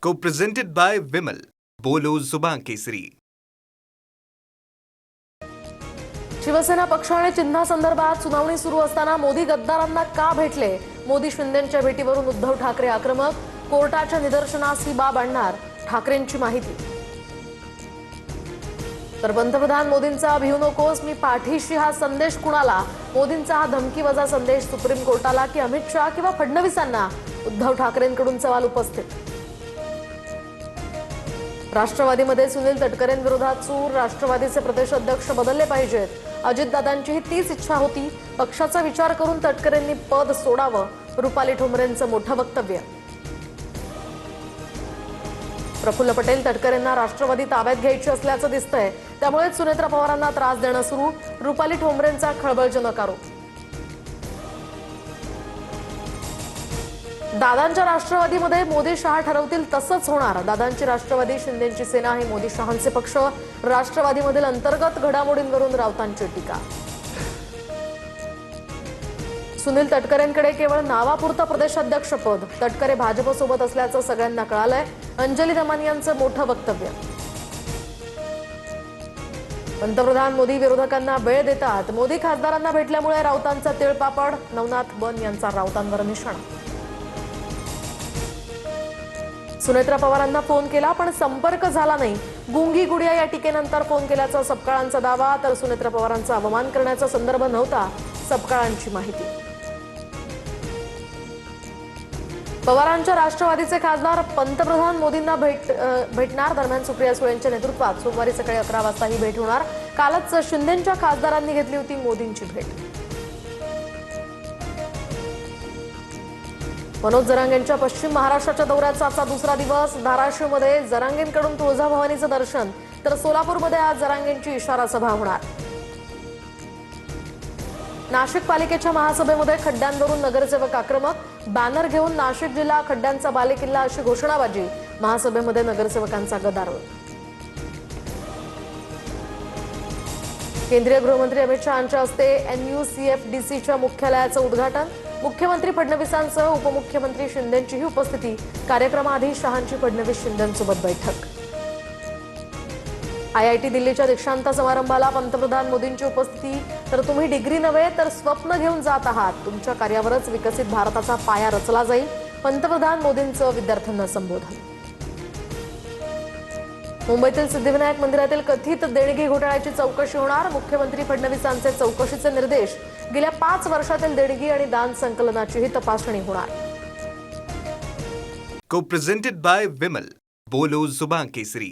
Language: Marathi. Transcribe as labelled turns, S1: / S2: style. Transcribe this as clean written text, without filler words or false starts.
S1: Co-presented by Vimal. बोलो जुबान केसरी.
S2: शिवसेना पक्ष आणि चिन्हासंदर्भात सुनावणी सुरू असताना मोदी गद्दारांना का भेटले? मोदी शिंदेंच्या भेटीवरून उद्धव ठाकरे आक्रमक. कोर्टाच्या निदर्शनास ही बाब आणणार ठाकरेंची माहिती. तर पंतप्रधान मोदींचा भिवू नकोस मी पाठीशी हा संदेश कुणाला? मोदींचा हा धमकीवजा संदेश सुप्रीम कोर्टाला की अमित शहा किंवा फडणवीसांना? उद्धव ठाकरेंकडून सवाल उपस्थित. राष्ट्रवादीमध्ये सुनील तटकरेंविरोधात सूर. राष्ट्रवादीचे प्रदेश अध्यक्ष बदलले पाहिजेत. अजितदादांची ही तीच इच्छा होती. पक्षाचा विचार करून तटकरेंनी पद सोडावं. रुपाली ठोंबरेंचं मोठं वक्तव्य. प्रफुल्ल पटेल तटकरेंना राष्ट्रवादी ताब्यात घ्यायची असल्याचं दिसतंय, त्यामुळे सुनेत्रा पवारांना त्रास देणं सुरू. रुपाली ठोंबरेंचा खळबळजनक आरोप. दादांच्या राष्ट्रवादीमध्ये मोदी शहा ठरवतील तसंच होणार. दादांची राष्ट्रवादी, शिंदेंची सेना हे मोदी शहांचे पक्ष. राष्ट्रवादीमधील अंतर्गत घडामोडींवरून राऊतांची टीका. सुनील तटकरेंकडे केवळ नावापुरतं प्रदेशाध्यक्षपद. तटकरे भाजपसोबत असल्याचं सगळ्यांना कळालंय. अंजली दमानियांचं मोठं वक्तव्य. पंतप्रधान मोदी विरोधकांना वेळ देतात. मोदी खासदारांना भेटल्यामुळे राऊतांचा तिळपापड. नवनाथ बन यांचा राऊतांवर निशाणा. सुनेत्रा पवारांना फोन केला पण संपर्क झाला नाही. गुंगी गुडिया या टीकेनंतर फोन केल्याचा सपकाळांचा दावा. तर सुनेत्रा पवारांचा अपमान करण्याचा संदर्भ नव्हता, सपकाळांची माहिती. पवारांच्या राष्ट्रवादीचे खासदार पंतप्रधान मोदींना भेटणार. दरम्यान सुप्रिया सुळेंच्या नेतृत्वात सोमवारी सकाळी 11 वाजता ही भेट होणार. कालच शिंदेंच्या खासदारांनी घेतली होती मोदींची भेट. मनोज जरांगेंच्या पश्चिम महाराष्ट्राच्या दौऱ्याचा आजचा दुसरा दिवस. धाराशिवमध्ये जरांगेंकडून तुळजाभवानीचं दर्शन. तर सोलापूरमध्ये आज जरांगेंची इशारा सभा होणार. नाशिक पालिकेच्या महासभेमध्ये खड्ड्यांवरून नगरसेवक आक्रमक. बॅनर घेऊन नाशिक जिल्हा खड्ड्यांचा बालेकिल्ला अशी घोषणाबाजी. महासभेमध्ये नगरसेवकांचा गदारोळ. केंद्रीय गृहमंत्री अमित शहांच्या हस्ते NUCFDCच्या मुख्यालयाचं उद्घाटन. मुख्यमंत्री फडणवीसांसह उपमुख्यमंत्री शिंदेंचीही उपस्थिती. कार्यक्रमाआधी शहांची फडणवीस शिंदेंसोबत बैठक. IIT दिल्लीच्या दीक्षांत समारंभाला पंतप्रधान मोदींची उपस्थिती. तर तुम्ही डिग्री नव्हे तर स्वप्न घेऊन जात आहात. तुमच्या कार्यावरच विकसित भारताचा पाया रचला जाईल. पंतप्रधान मोदींचं विद्यार्थ्यांना संबोधन. मुंबईतील सिद्धिविनायक मंदिरातील कथित देणगी घोटाळ्याची चौकशी होणार. मुख्यमंत्री फडणवीसांचे चौकशीचे निर्देश. गेल्या 5 वर्षातील देणगी आणि दान संकलनाचीही तपासणी होणार.
S1: Co-presented by Vimal. बोलो जुबान केसरी.